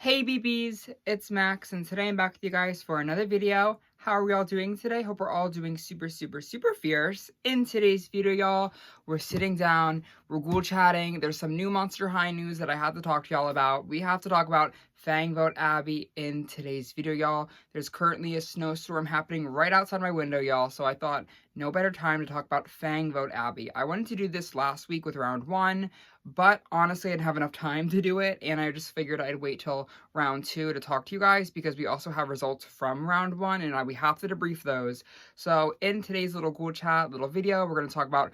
Hey BBs, it's Max and today I'm back with you guys for another video. How are we all doing today? Hope we're all doing super fierce. In today's video, y'all, we're sitting down, we're ghoul chatting. There's some new Monster High news that I have to talk to y'all about. We have to talk about Fang Vote ABBEY in today's video, y'all. There's currently a snowstorm happening right outside my window, y'all, so I thought no better time to talk about Fang Vote ABBEY. I wanted to do this last week with round 1, but honestly I didn't have enough time to do it, and I just figured I'd wait till round 2 to talk to you guys because we also have results from round 1 and we have to debrief those. So in today's little ghoul chat, little video, we're going to talk about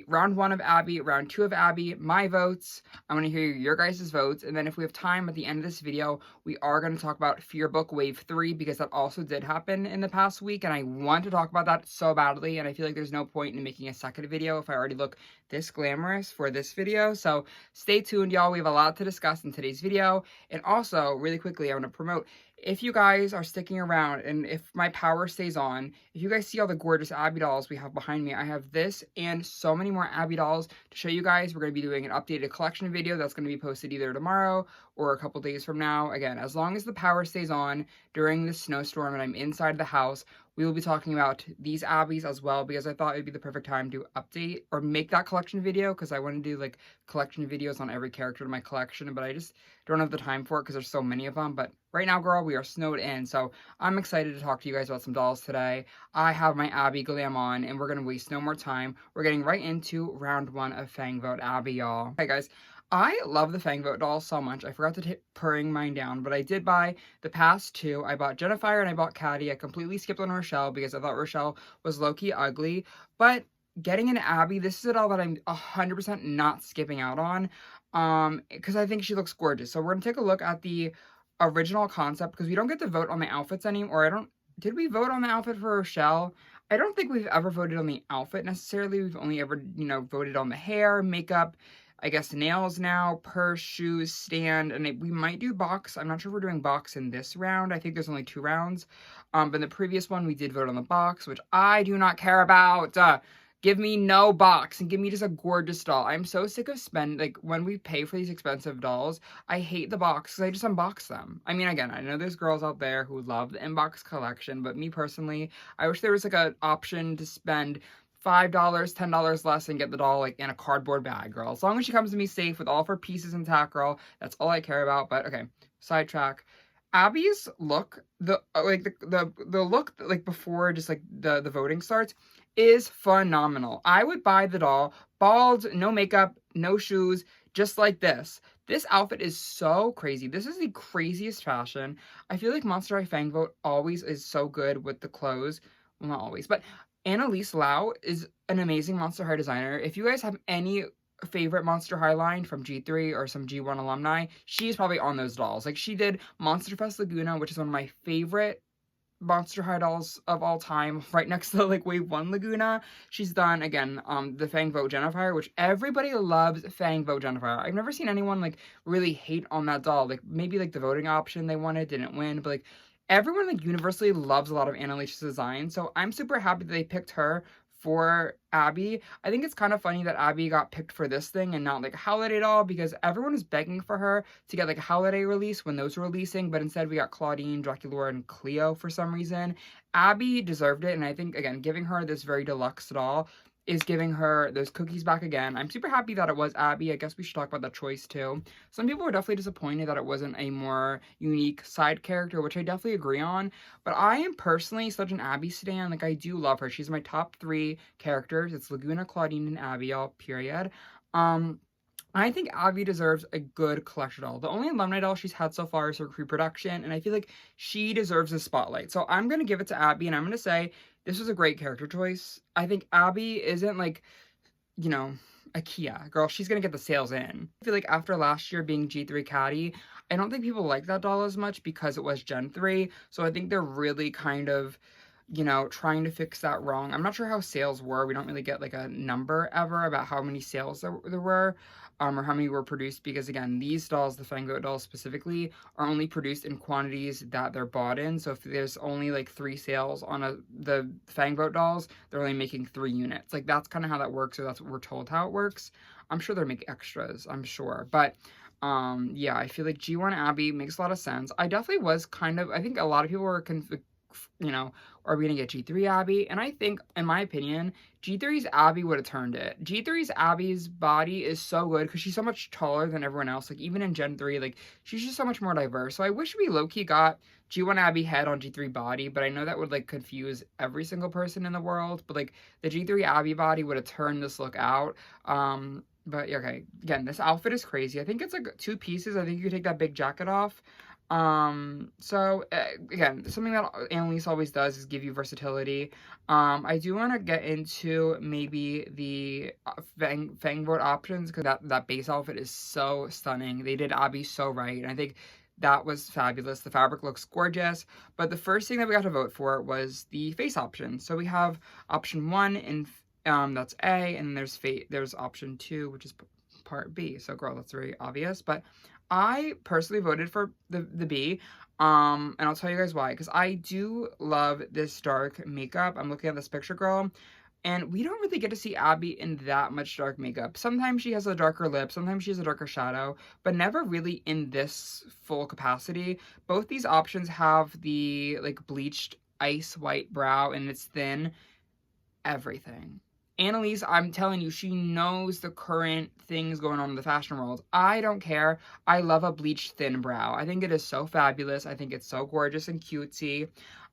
round 1 of ABBEY, round 2 of ABBEY, my votes. I want to hear your guys' votes, and then if we have time at the end of this video, we are going to talk about Fearbook Wave 3 because that also did happen in the past week, and I want to talk about that so badly, and I feel like there's no point in making a second video if I already look this glamorous for this video. So stay tuned, y'all. We have a lot to discuss in today's video. And also, really quickly, I want to promote, if you guys are sticking around and if my power stays on, if you guys see all the gorgeous ABBEY dolls we have behind me, I have this and so many more ABBEY dolls to show you guys. We're going to be doing an updated collection video that's going to be posted either tomorrow or a couple days from now. Again, as long as the power stays on during the snowstorm and I'm inside the house, we will be talking about these ABBEYs as well because I thought it would be the perfect time to update or make that collection video because I want to do like collection videos on every character in my collection, but I just don't have the time for it because there's so many of them. But right now, girl, we are snowed in, so I'm excited to talk to you guys about some dolls today. I have my ABBEY glam on, and we're going to waste no more time. We're getting right into round 1 of Fang Vote ABBEY, y'all. Hey, guys. I love the Fang Vote dolls so much. I forgot to purring mine down, but I did buy the past 2. I bought Jennifer and I bought Caddy. I completely skipped on Rochelle because I thought Rochelle was low-key ugly, but getting an ABBEY, this is a doll that I'm 100% not skipping out on, because I think she looks gorgeous. So we're gonna take a look at the original concept because we don't get to vote on the outfits anymore. Did we vote on the outfit for Rochelle? I don't think we've ever voted on the outfit necessarily. We've only ever, voted on the hair, makeup, I guess nails now, purse, shoes, stand, and we might do box. I'm not sure if we're doing box in this round. I think there's only 2 rounds. But in the previous one, we did vote on the box, which I do not care about. Give me no box and give me just a gorgeous doll. I'm so sick of when we pay for these expensive dolls, I hate the box because I just unbox them. I mean, again, I know there's girls out there who love the inbox collection, but me personally, I wish there was like an option to spend $5, $10 less and get the doll like in a cardboard bag, girl. As long as she comes to me safe with all of her pieces intact, girl, that's all I care about. But okay, sidetrack. ABBEY's look, the look like before just like the voting starts is phenomenal. I would buy the doll bald, no makeup, no shoes, just like this. This outfit is so crazy. This is the craziest fashion. I feel like Monster High Fang Vote always is so good with the clothes. Well, not always, but Annalise Lau is an amazing Monster High designer. If you guys have any favorite Monster High line from G3 or some G1 alumni, she's probably on those dolls. Like, she did Monster Fest Laguna, which is one of my favorite Monster High dolls of all time, right next to like Wave 1 Laguna. She's done, again, the Fang Vote Jennifer, which everybody loves Fang Vote Jennifer. I've never seen anyone like really hate on that doll. Like, maybe like the voting option they wanted didn't win, but like everyone like universally loves a lot of Annalise's design, so I'm super happy that they picked her for ABBEY. I think it's kind of funny that ABBEY got picked for this thing and not like a holiday doll because everyone was begging for her to get like a holiday release when those were releasing, but instead we got Claudine, Draculaura, and Cleo for some reason. ABBEY deserved it, and I think, again, giving her this very deluxe doll is giving her those cookies back again. I'm super happy that it was ABBEY. I guess we should talk about that choice too. Some people were definitely disappointed that it wasn't a more unique side character, which I definitely agree on. But I am personally such an ABBEY stan. Like, I do love her. She's my top 3 characters. It's Laguna, Claudine, and ABBEY, all period. I think ABBEY deserves a good collection doll. The only alumni doll she's had so far is her pre-production, and I feel like she deserves a spotlight. So I'm going to give it to ABBEY, and I'm going to say this was a great character choice. I think ABBEY isn't like, a Kia. Girl, she's going to get the sales in. I feel like after last year being G3 Caddy, I don't think people like that doll as much because it was Gen 3. So I think they're really kind of, trying to fix that wrong. I'm not sure how sales were. We don't really get like a number ever about how many sales there were. Or how many were produced, because again, these dolls, the Fang Vote dolls specifically, are only produced in quantities that they're bought in. So if there's only like 3 sales on the Fang Vote dolls, they're only making 3 units. Like, that's kind of how that works, or that's what we're told how it works. I'm sure they're making extras, I'm sure. But Yeah, I feel like G1 Abby makes a lot of sense. I definitely was kind of, I think a lot of people were, you know, are we gonna get G3 Abby? And I think, in my opinion, G3's Abby would have turned it. G3's Abby's body is so good because she's so much taller than everyone else. Like, even in Gen 3, like, she's just so much more diverse. So I wish we low-key got G1 Abby head on G3 body, but I know that would, like, confuse every single person in the world. But, like, the G3 Abby body would have turned this look out. But yeah, okay, again, this outfit is crazy. I think it's like 2 pieces. I think you could take that big jacket off. So again, something that Annalise always does is give you versatility. I do want to get into maybe the Fang Vote options because that base outfit is so stunning. They did Abby so right, and I think that was fabulous. The fabric looks gorgeous, but the first thing that we got to vote for was the face option. So we have option 1 in that's A, and there's option 2, which is part B. So girl, that's very obvious, but I personally voted for the B, and I'll tell you guys why, because I do love this dark makeup. I'm looking at this picture, girl, and we don't really get to see Abby in that much dark makeup. Sometimes she has a darker lip, sometimes she has a darker shadow, but never really in this full capacity. Both these options have the, like, bleached ice white brow, and it's thin. Everything. Annalise, I'm telling you, she knows the current things going on in the fashion world. I don't care. I love a bleached thin brow. I think it is so fabulous. I think it's so gorgeous and cutesy.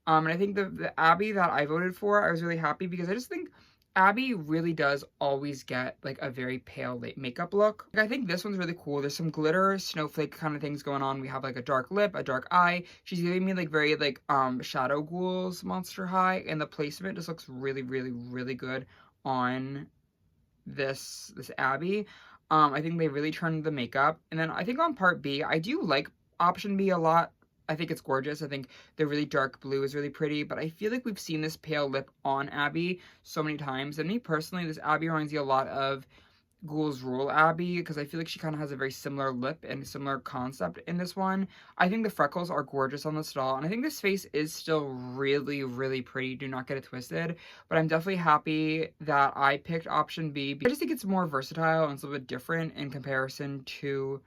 And I think the Abby that I voted for, I was really happy because I just think Abby really does always get like a very pale makeup look. Like, I think this one's really cool. There's some glitter snowflake kind of things going on. We have like a dark lip, a dark eye. She's giving me like very like Shadow Ghouls Monster High, and the placement just looks really, really, really good on this Abby. I think they really turned the makeup. And then I think on part B, I do like option B a lot. I think it's gorgeous. I think the really dark blue is really pretty, but I feel like we've seen this pale lip on Abby so many times. And me personally, this Abby reminds me a lot of Ghoul's Rule Abby, because I feel like she kind of has a very similar lip and similar concept in this one. I think the freckles are gorgeous on this doll, and I think this face is still really, really pretty. Do not get it twisted, but I'm definitely happy that I picked option B. I just think it's more versatile and it's a little bit different in comparison to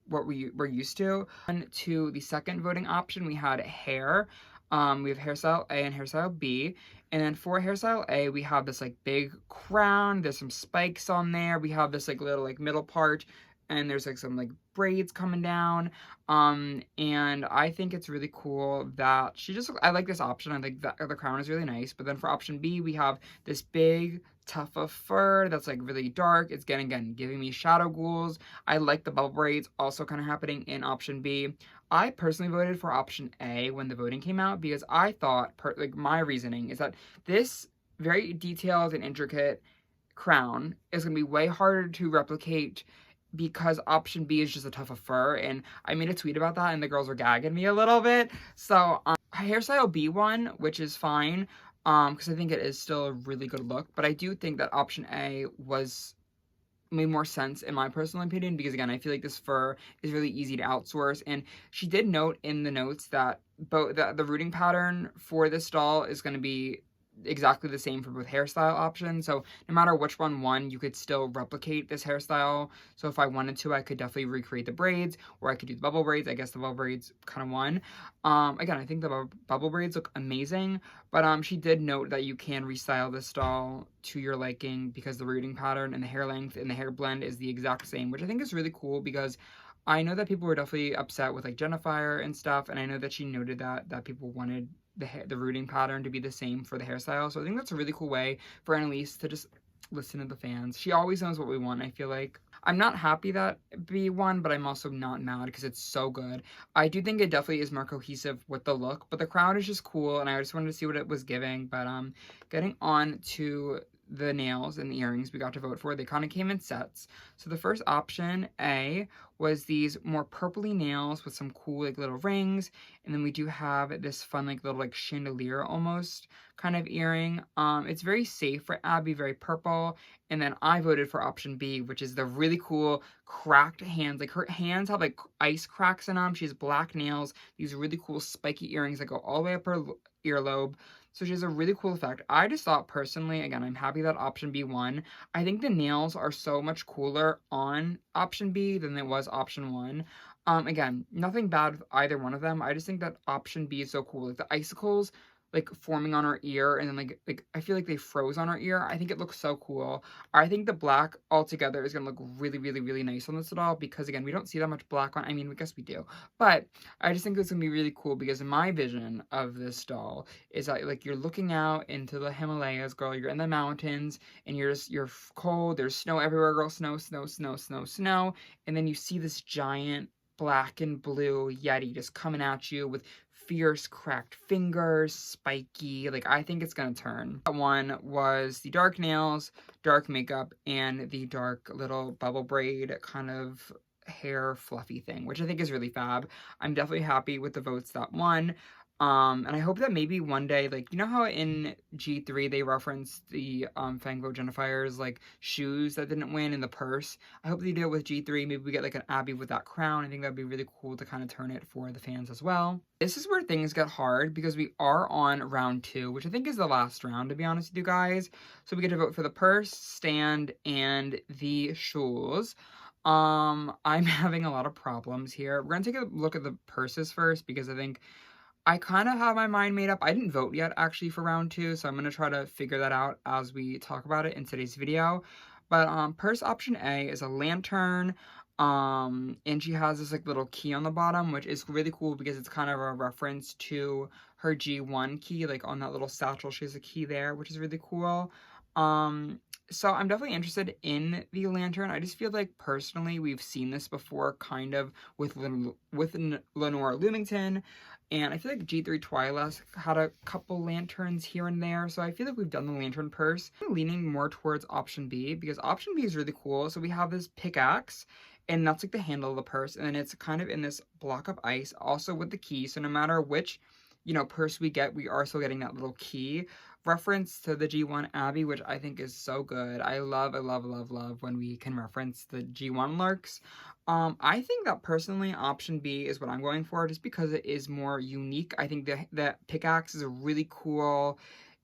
what we're used to. On to the second voting option, we had hair. We have hairstyle A and hairstyle B. And then for hairstyle A, we have this like big crown. There's some spikes on there. We have this like little like middle part, and there's like some like braids coming down. And I think it's really cool that I like this option. I think that the crown is really nice. But then for option B, we have this big tuft of fur that's like really dark. It's again giving me shadow ghouls. I like the bubble braids also kind of happening in option B. I personally voted for option A when the voting came out because I thought, like, my reasoning is that this very detailed and intricate crown is going to be way harder to replicate because option B is just a tuft of fur, and I made a tweet about that and the girls were gagging me a little bit. So hairstyle B one, which is fine, because I think it is still a really good look, but I do think that option A made more sense in my personal opinion because again I feel like this fur is really easy to outsource, and she did note in the notes that the rooting pattern for this doll is going to be exactly the same for both hairstyle options, so no matter which one won, you could still replicate this hairstyle. So if I wanted to, I could definitely recreate the braids, or I could do the bubble braids. I guess the bubble braids kind of won. Again, I think the bubble braids look amazing, but she did note that you can restyle this doll to your liking because the rooting pattern and the hair length and the hair blend is the exact same, which I think is really cool because I know that people were definitely upset with like Jennifer and stuff, and I know that she noted that people wanted the rooting pattern to be the same for the hairstyle. So I think that's a really cool way for Annalise to just listen to the fans. She always knows what we want, I feel like. I'm not happy that B won, but I'm also not mad because it's so good. I do think it definitely is more cohesive with the look, but the crown is just cool, and I just wanted to see what it was giving. But getting on to the nails and the earrings we got to vote for, they kind of came in sets. So the first option, A, was these more purpley nails with some cool like little rings, and then we do have this fun like little like chandelier almost kind of earring. It's very safe for Abby, very purple. And then I voted for option B, which is the really cool cracked hands. Like her hands have like ice cracks in them. She has black nails, these really cool spiky earrings that go all the way up her earlobe. So she has a really cool effect. I just thought personally, again, I'm happy that option B won. I think the nails are so much cooler on option B than it was option 1. Again, nothing bad with either one of them. I just think that option B is so cool. Like the icicles like forming on our ear, and then like I feel like they froze on our ear. I think it looks so cool. I think the black altogether is gonna look really, really, really nice on this doll, because again, we don't see that much black on, I mean, I guess we do, but I just think it's gonna be really cool, because my vision of this doll is that like you're looking out into the Himalayas, girl, you're in the mountains, and you're cold, there's snow everywhere, girl, snow, snow, snow, snow, snow, and then you see this giant black and blue Yeti just coming at you with fierce cracked fingers, spiky, like I think it's gonna turn. That one was the dark nails, dark makeup, and the dark little bubble braid kind of hair fluffy thing, which I think is really fab. I'm definitely happy with the votes that won. And I hope that maybe one day, like, you know how in G3 they referenced the Fang Vote Genifier's like shoes that didn't win in the purse? I hope they do it with G3. Maybe we get like an Abbey with that crown. I think that'd be really cool to kind of turn it for the fans as well. This is where things get hard, because we are on round 2, which I think is the last round, to be honest with you guys. So we get to vote for the purse, stand, and the shoes. I'm having a lot of problems here. We're gonna take a look at the purses first, because I think I kind of have my mind made up. I didn't vote yet, actually, for round 2, so I'm going to try to figure that out as we talk about it in today's video. But purse option A is a lantern, and she has this like little key on the bottom, which is really cool because it's kind of a reference to her G1 key, like on that little satchel, she has a key there, which is really cool. So I'm definitely interested in the lantern. I just feel like personally we've seen this before, kind of with Lenora Lumington, and I feel like G3 Twilight's had a couple lanterns here and there, so I feel like we've done the lantern purse. I'm leaning more towards option B, because option B is really cool. So we have this pickaxe, and that's like the handle of the purse, and then it's kind of in this block of ice, also with the key, so no matter which, you know, purse we get, we are still getting that little key. Reference to the G1 Abbey, which I think is so good. I love, love, love when we can reference the G1 lurks. I think that personally option B is what I'm going for, just because it is more unique. I think the pickaxe is a really cool.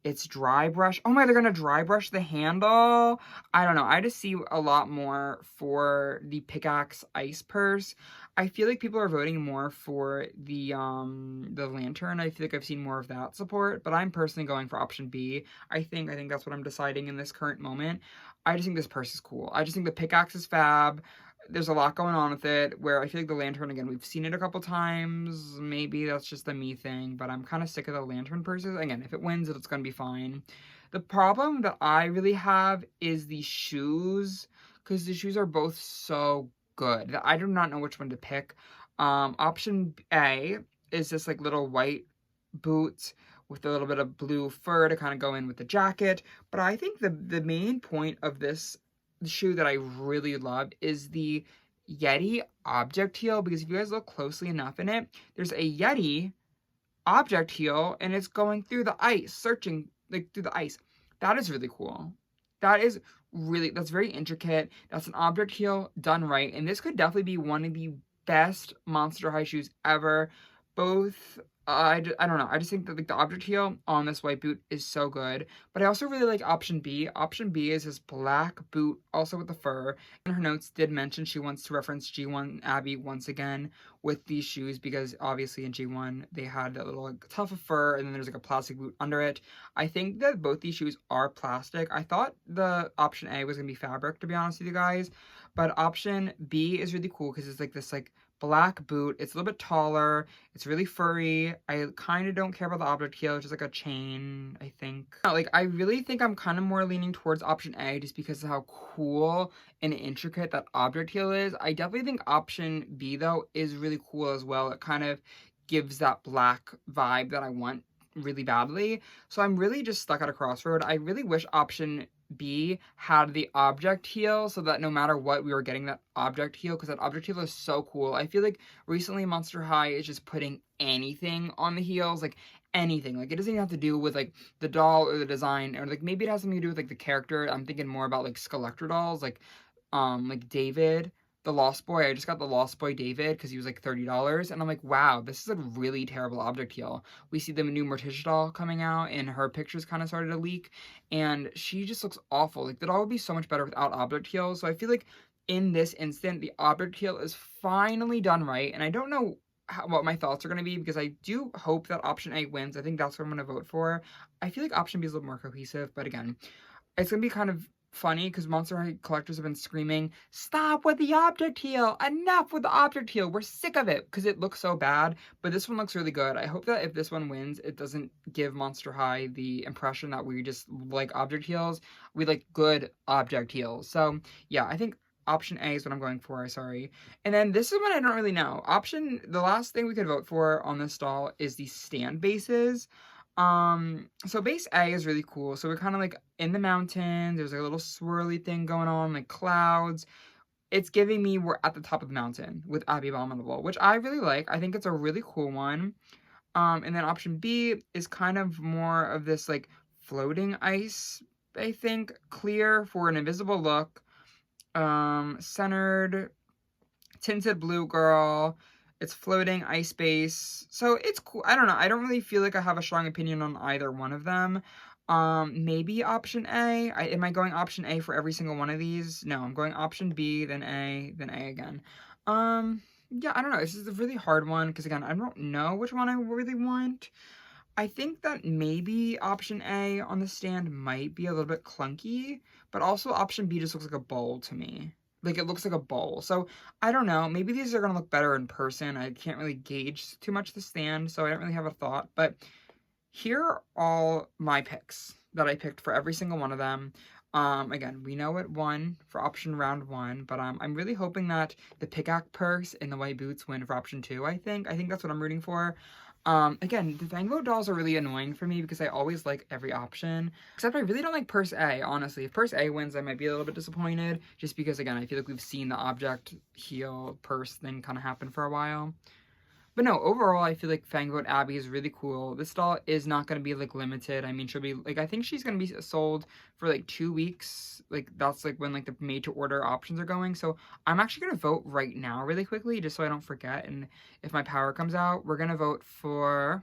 It's dry brush. Oh my, they're gonna dry brush the handle. I don't know. I just see a lot more for the pickaxe ice purse. I feel like people are voting more for the lantern. I feel like I've seen more of that support, but I'm personally going for option B. I think that's what I'm deciding in this current moment. I just think this purse is cool. I just think the pickaxe is fab. There's a lot going on with it, where I feel like the lantern, again, we've seen it a couple times. Maybe that's just a me thing, but I'm kind of sick of the lantern purses. Again, if it wins, it's going to be fine. The problem that I really have is the shoes, because the shoes are both so good. I do not know which one to pick. Option A is this like little white boots with a little bit of blue fur to kind of go in with the jacket. But I think the main point of this shoe that I really love is the Yeti object heel, because if you guys look closely enough in it, there's a Yeti object heel, and it's going through the ice, searching like through the ice. That is really cool. That's very intricate. That's an object heel done right, and this could definitely be one of the best Monster High shoes ever. Both I don't know. I just think that like the object heel on this white boot is so good. But I also really like option B. Option B is this black boot, also with the fur. And her notes did mention she wants to reference G1 Abbey once again with these shoes, because obviously in G1 they had that little like, tuft of fur, and then there's like a plastic boot under it. I think that both these shoes are plastic. I thought the option A was gonna be fabric, to be honest with you guys. But option B is really cool because it's like this like black boot. It's a little bit taller. It's really furry. I kind of don't care about the object heel. It's just like a chain, I think. Like, I really think I'm kind of more leaning towards option A, just because of how cool and intricate that object heel is. I definitely think option B, though, is really cool as well. It kind of gives that black vibe that I want really badly. So I'm really just stuck at a crossroad. I really wish option B had the object heel, so that no matter what, we were getting that object heel, because that object heel is so cool. I feel like recently Monster High is just putting anything on the heels, like anything. Like, it doesn't even have to do with like the doll or the design, or like maybe it has something to do with like the character. I'm thinking more about like Skeletor dolls, like David the Lost Boy. I just got the Lost Boy David because he was like $30, and I'm like, wow, this is a really terrible object heel. We see the new Morticia doll coming out, and her pictures kind of started to leak, and she just looks awful. Like, the doll would be so much better without object heels. So I feel like in this instant, the object heel is finally done right, and I don't know what my thoughts are going to be, because I do hope that option A wins. I think that's what I'm going to vote for. I feel like option B is a little more cohesive, but again, it's going to be kind of funny because Monster High collectors have been screaming, "Stop with the object heel! Enough with the object heel! We're sick of it!" because it looks so bad. But this one looks really good. I hope that if this one wins, it doesn't give Monster High the impression that we just like object heels. We like good object heels. So yeah, I think option A is what I'm going for, sorry. And then this is one I don't really know. The last thing we could vote for on this stall is the stand bases. So base A is really cool. So we're kind of like in the mountains. There's like a little swirly thing going on, like clouds. It's giving me we're at the top of the mountain with ABBEY Abominable, which I really like. I think it's a really cool one. And then option B is kind of more of this like floating ice, I think, clear for an invisible look. Centered, tinted blue girl. It's floating ice base. So it's cool. I don't know. I don't really feel like I have a strong opinion on either one of them. Maybe option A. Am I going option A for every single one of these? No, I'm going option B, then A again. Yeah, I don't know. This is a really hard one because, again, I don't know which one I really want. I think that maybe option A on the stand might be a little bit clunky, but also option B just looks like a bowl to me. Like, it looks like a bowl. So, I don't know. Maybe these are going to look better in person. I can't really gauge too much the stand, so I don't really have a thought. But here are all my picks that I picked for every single one of them. Again, we know it won for option round 1, but I'm really hoping that the pickaxe purse and the white boots win for option 2, I think. I think that's what I'm rooting for. Again, the Fang Vote dolls are really annoying for me because I always like every option. Except I really don't like purse A, honestly. If purse A wins, I might be a little bit disappointed. Just because, again, I feel like we've seen the object heel purse thing kind of happen for a while. But no, overall, I feel like Fang Vote ABBEY is really cool. This doll is not going to be, like, limited. I mean, she'll be, like, I think she's going to be sold for, like, 2 weeks. Like, that's, like, when, like, the made-to-order options are going. So, I'm actually going to vote right now really quickly, just so I don't forget. And if my power comes out, we're going to vote for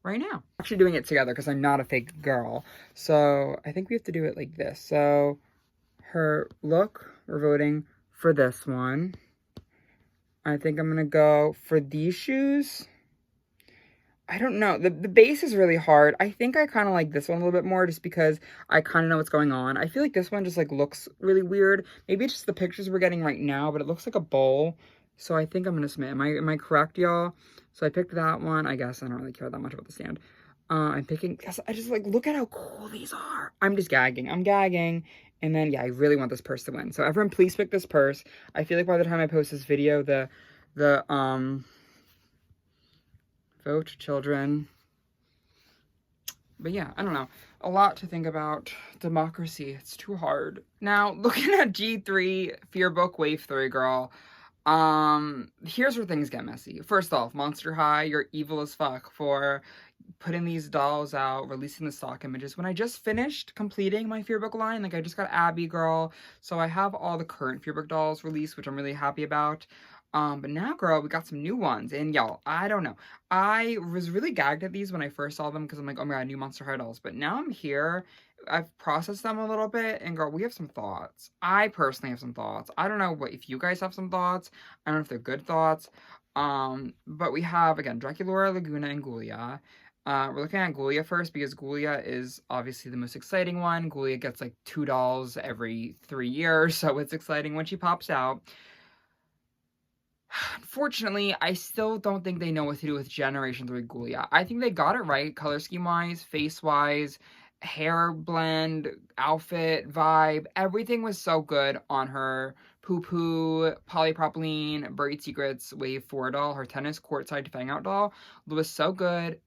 right now. I'm actually doing it together because I'm not a fake girl. So, I think we have to do it like this. So, her look, we're voting for this one. I think I'm going to go for these shoes. I don't know. The base is really hard. I think I kind of like this one a little bit more just because I kind of know what's going on. I feel like this one just like looks really weird. Maybe it's just the pictures we're getting right now, but it looks like a bowl. So I think I'm going to submit. Am I correct, y'all? So I picked that one. I guess I don't really care that much about the stand. I'm picking, I just like, look at how cool these are. I'm just gagging. I'm gagging. And then, yeah, I really want this purse to win. So everyone, please pick this purse. I feel like by the time I post this video, the vote children. But yeah, I don't know. A lot to think about. Democracy, it's too hard. Now, looking at G3, Fearbook, Wave 3, girl. Here's where things get messy. First off, Monster High, you're evil as fuck for putting these dolls out, releasing the stock images. When I just finished completing my Fearbook line, like I just got ABBEY, girl, so I have all the current Fearbook dolls released, which I'm really happy about. But now, girl, we got some new ones, and y'all, I don't know. I was really gagged at these when I first saw them because I'm like, oh my god, new Monster High dolls. But now I'm here, I've processed them a little bit, and girl, we have some thoughts. I personally have some thoughts. I don't know if you guys have some thoughts. I don't know if they're good thoughts. But we have, again, Draculaura, Laguna, and Ghoulia. We're looking at Ghoulia first because Ghoulia is obviously the most exciting one. Ghoulia gets like 2 dolls every 3 years, so it's exciting when she pops out. Unfortunately, I still don't think they know what to do with Generation 3 Ghoulia. I think they got it right, color scheme-wise, face-wise, hair blend, outfit, vibe. Everything was so good on her Poo Poo, Polypropylene, Buried Secrets, Wave 4 doll, her tennis courtside Fang Out doll. It was so good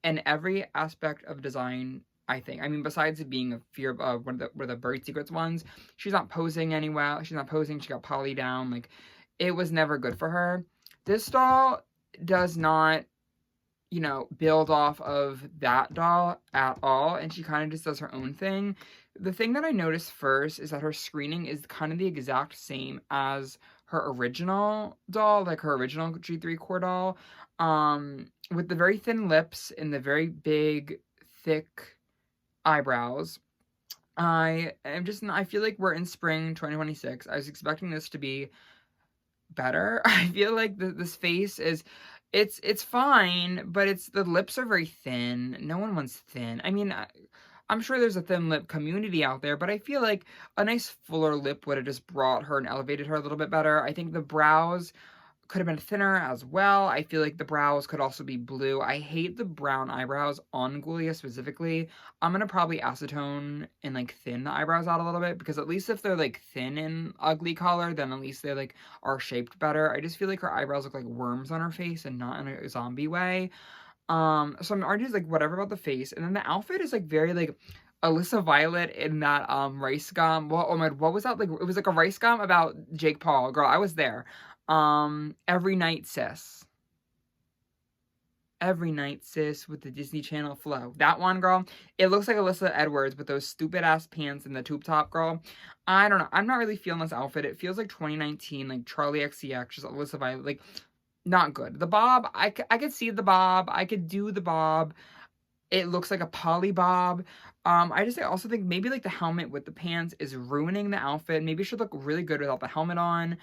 in every aspect of design, I think. I mean, besides it being a fear of one of the Buried Secrets ones, she's not posing anywhere. She's not posing. She got poly down. Like, it was never good for her. This doll does not, you know, build off of that doll at all, and she kind of just does her own thing. The thing that I noticed first is that her screening is kind of the exact same as her original doll, like her original G3 core doll, with the very thin lips and the very big, thick eyebrows. I feel like we're in spring 2026. I was expecting this to be better. I feel like this face is, it's fine, but the lips are very thin. No one wants thin. I mean, I'm sure there's a thin lip community out there, but I feel like a nice fuller lip would have just brought her and elevated her a little bit better. I think the brows could have been thinner as well. I feel like the brows could also be blue. I hate the brown eyebrows on Ghoulia specifically. I'm gonna probably acetone and like thin the eyebrows out a little bit, because at least if they're like thin and ugly color, then at least they like are shaped better. I just feel like her eyebrows look like worms on her face and not in a zombie way. So I'm already just like whatever about the face. And then the outfit is like very like Alyssa Violet in that rice gum. Well, oh my, what was that? Like it was like a rice gum about Jake Paul. Girl, I was there. Every Night Sis. Every Night Sis with the Disney Channel flow. That one, girl. It looks like Alyssa Edwards with those stupid ass pants and the tube top, girl. I don't know. I'm not really feeling this outfit. It feels like 2019, like Charlie XCX, just Alyssa Violet. Like, not good. The bob, I could see the bob. I could do the bob. It looks like a poly bob. I also think maybe like the helmet with the pants is ruining the outfit. Maybe it should look really good without the helmet on.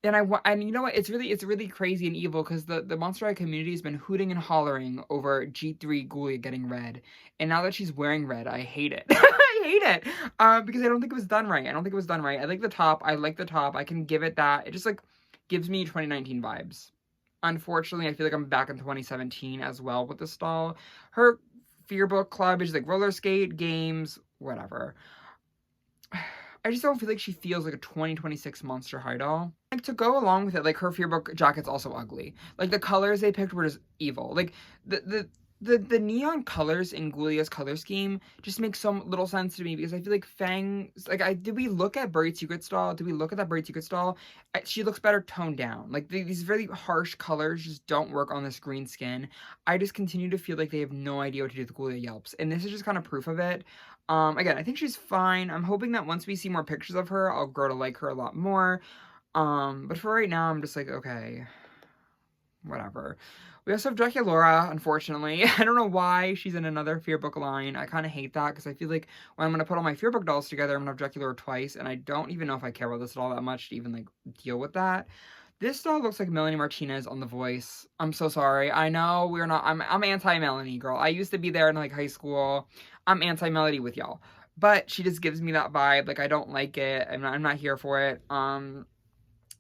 And you know what? It's really crazy and evil, because the Monster High community has been hooting and hollering over G3 Ghoulia getting red, and now that she's wearing red, I hate it. I hate it. Because I don't think it was done right. I don't think it was done right. I like the top. I can give it that. It just like gives me 2019 vibes. Unfortunately, I feel like I'm back in 2017 as well with this doll. Her Fearbook club is like roller skate, games, whatever. I just don't feel like she feels like a 2026 Monster High doll. Like, to go along with it, like, her Fearbook jacket's also ugly. Like, the colors they picked were just evil. Like, the neon colors in Ghoulia's color scheme just make so little sense to me, because I feel like Fang, like, did we look at Buried Secrets doll? Did we look at that Buried Secrets doll? She looks better toned down. Like, these really harsh colors just don't work on this green skin. I just continue to feel like they have no idea what to do with Ghoulia Yelps, and this is just kind of proof of it. Again, I think she's fine. I'm hoping that once we see more pictures of her, I'll grow to like her a lot more. But for right now, I'm just like, okay, whatever. We also have Draculaura, unfortunately. I don't know why she's in another Fearbook line. I kind of hate that, because I feel like when I'm going to put all my Fearbook dolls together, I'm going to have Draculaura twice, and I don't even know if I care about this at all that much to even, like, deal with that. This doll looks like Melanie Martinez on The Voice. I'm so sorry. I know we're not, I'm anti-Melanie, girl. I used to be there in, like, high school. I'm anti-Melody with y'all. But she just gives me that vibe. Like, I don't like it. I'm not here for it.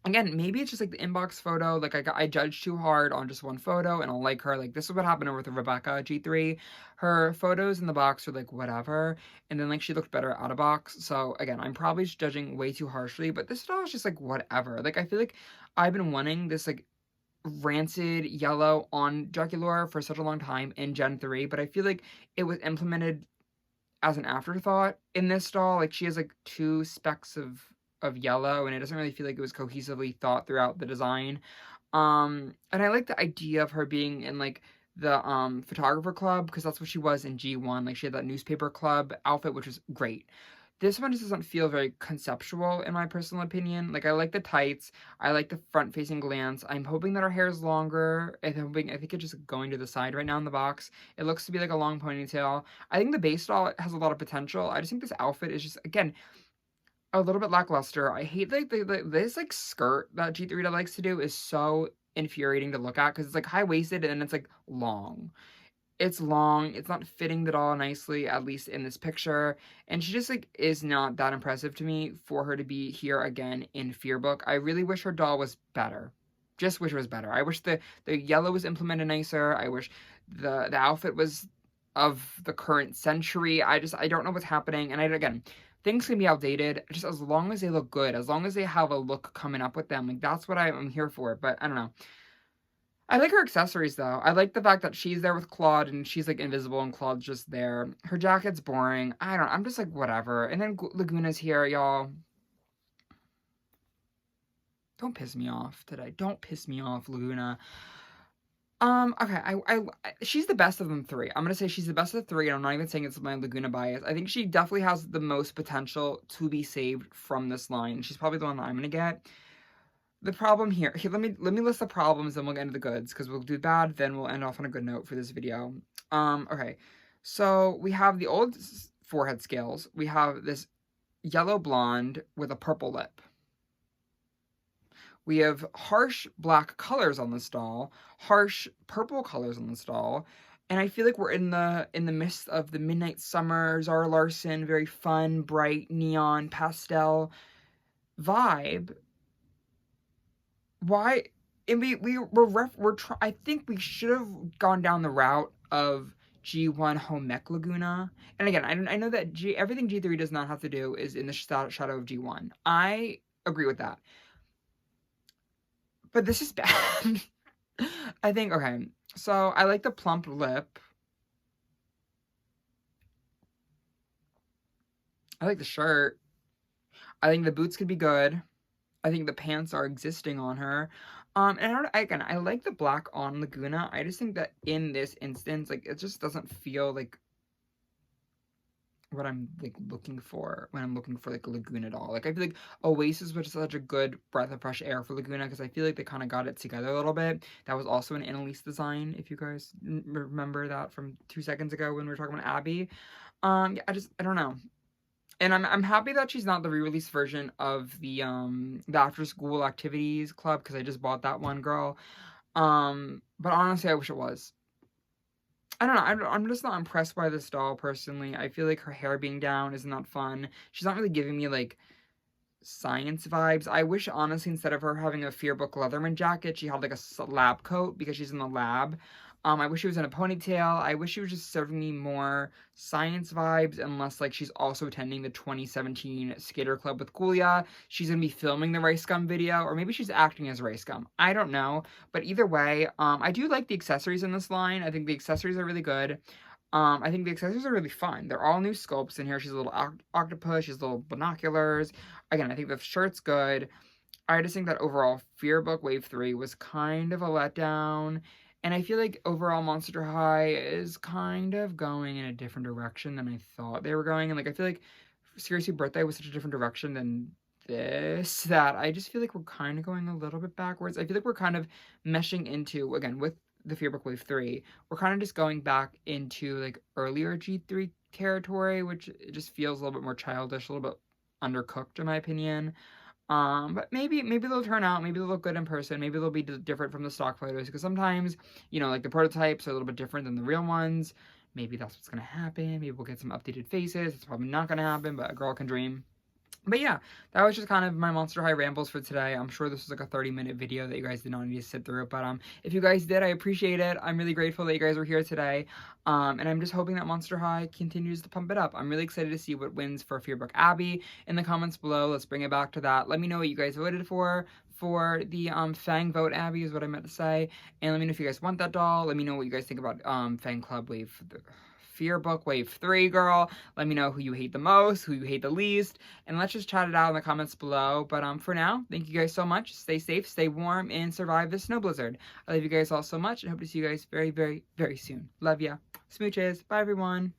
Again, maybe it's just like the inbox photo. Like, I judged too hard on just one photo, and I'll like her. Like, this is what happened over with Rebecca G3. Her photos in the box were like whatever, and then like she looked better out of box. So again, I'm probably just judging way too harshly, but this doll is just like whatever. Like, I feel like I've been wanting this like rancid yellow on Draculaura for such a long time in Gen 3, but I feel like it was implemented as an afterthought in this doll. Like, she has like 2 specks of yellow, and it doesn't really feel like it was cohesively thought throughout the design. And I like the idea of her being in like the photographer club, because that's what she was in G1. Like, she had that newspaper club outfit, which was great. This one just doesn't feel very conceptual, in my personal opinion. Like, I like the tights. I like the front-facing glance. I'm hoping that her hair is longer. I think it's just going to the side right now in the box. It looks to be like a long ponytail. I think the base doll has a lot of potential. I just think this outfit is just, again, a little bit lackluster. I hate like this like skirt that G3 likes to do is so infuriating to look at, because it's like high-waisted and it's like long. It's long, it's not fitting the doll nicely, at least in this picture, and she just like is not that impressive to me for her to be here again in Fearbook. I really wish her doll was better. Just wish it was better. I wish the yellow was implemented nicer. I wish the outfit was of the current century. I don't know what's happening, and again, things can be outdated, just as long as they look good, as long as they have a look coming up with them. Like, that's what I'm here for, but I don't know. I like her accessories, though. I like the fact that she's there with Claude, and she's, like, invisible, and Claude's just there. Her jacket's boring. I'm just, like, whatever. And then Laguna's here, y'all. Don't piss me off today. Don't piss me off, Laguna. Okay, she's the best of them 3. I'm gonna say she's the best of the 3, and I'm not even saying it's my Laguna bias. I think she definitely has the most potential to be saved from this line. She's probably the one that I'm gonna get. The problem here, let me list the problems, then we'll get into the goods, because we'll do bad, then we'll end off on a good note for this video. Okay, so we have the old forehead scales. We have this yellow blonde with a purple lip. We have harsh black colors on this doll, harsh purple colors on this doll, and I feel like we're in the midst of the Midnight Summer, Zara Larsson, very fun, bright, neon, pastel vibe. Why? And I think we should have gone down the route of G1 Home Mech Laguna. And again, I know that everything G3 does not have to do is in the shadow of G1. I agree with that. But this is bad. I think, okay, so I like the plump lip. I like the shirt. I think the boots could be good. I think the pants are existing on her. And I like the black on Laguna. I just think that in this instance, like, it just doesn't feel like what I'm like looking for when I'm looking for like a Laguna doll. Like, I feel like Oasis was such a good breath of fresh air for Laguna because I feel like they kind of got it together a little bit. That was also an Annalise design, if you guys remember that from 2 seconds ago when we were talking about ABBEY. Yeah, I don't know. And I'm happy that she's not the re-release version of the after school activities club because I just bought that one, girl. But honestly, I wish it was. I don't know. I'm just not impressed by this doll personally. I feel like her hair being down is not fun. She's not really giving me like science vibes. I wish honestly instead of her having a Fearbook Leatherman jacket, she had like a lab coat because she's in the lab. I wish she was in a ponytail. I wish she was just serving me more science vibes, unless like she's also attending the 2017 Skater Club with Ghoulchat. She's gonna be filming the Rice Gum video, or maybe she's acting as Rice Gum. I don't know, but either way, I do like the accessories in this line. I think the accessories are really good. I think the accessories are really fun. They're all new sculpts in here. She's a little octopus. She's little binoculars. Again, I think the shirt's good. I just think that overall, Fearbook Wave 3 was kind of a letdown. And I feel like overall Monster High is kind of going in a different direction than I thought they were going. And like, I feel like Seriously Birthday was such a different direction than this that I just feel like we're kind of going a little bit backwards. I feel like we're kind of meshing into, again, with the Fearbook Wave 3, we're kind of just going back into like earlier G3 territory, which it just feels a little bit more childish, a little bit undercooked in my opinion. But maybe they'll turn out, maybe they'll look good in person, maybe they'll be different from the stock photos, because sometimes, you know, like the prototypes are a little bit different than the real ones. Maybe that's what's gonna happen. Maybe we'll get some updated faces. It's probably not gonna happen, but a girl can dream. But yeah, that was just kind of my Monster High rambles for today. I'm sure this was like a 30-minute video that you guys did not need to sit through. But if you guys did, I appreciate it. I'm really grateful that you guys were here today. And I'm just hoping that Monster High continues to pump it up. I'm really excited to see what wins for Fearbook ABBEY in the comments below. Let's bring it back to that. Let me know what you guys voted for the Fang Vote ABBEY is what I meant to say. And let me know if you guys want that doll. Let me know what you guys think about Fang Club Wave Fearbook Wave 3, girl. Let me know who you hate the most, who you hate the least, and let's just chat it out in the comments below. But for now, thank you guys so much. Stay safe, stay warm, and survive this snow blizzard. I love you guys all so much, and hope to see you guys very, very, very soon. Love ya. Smooches. Bye, everyone.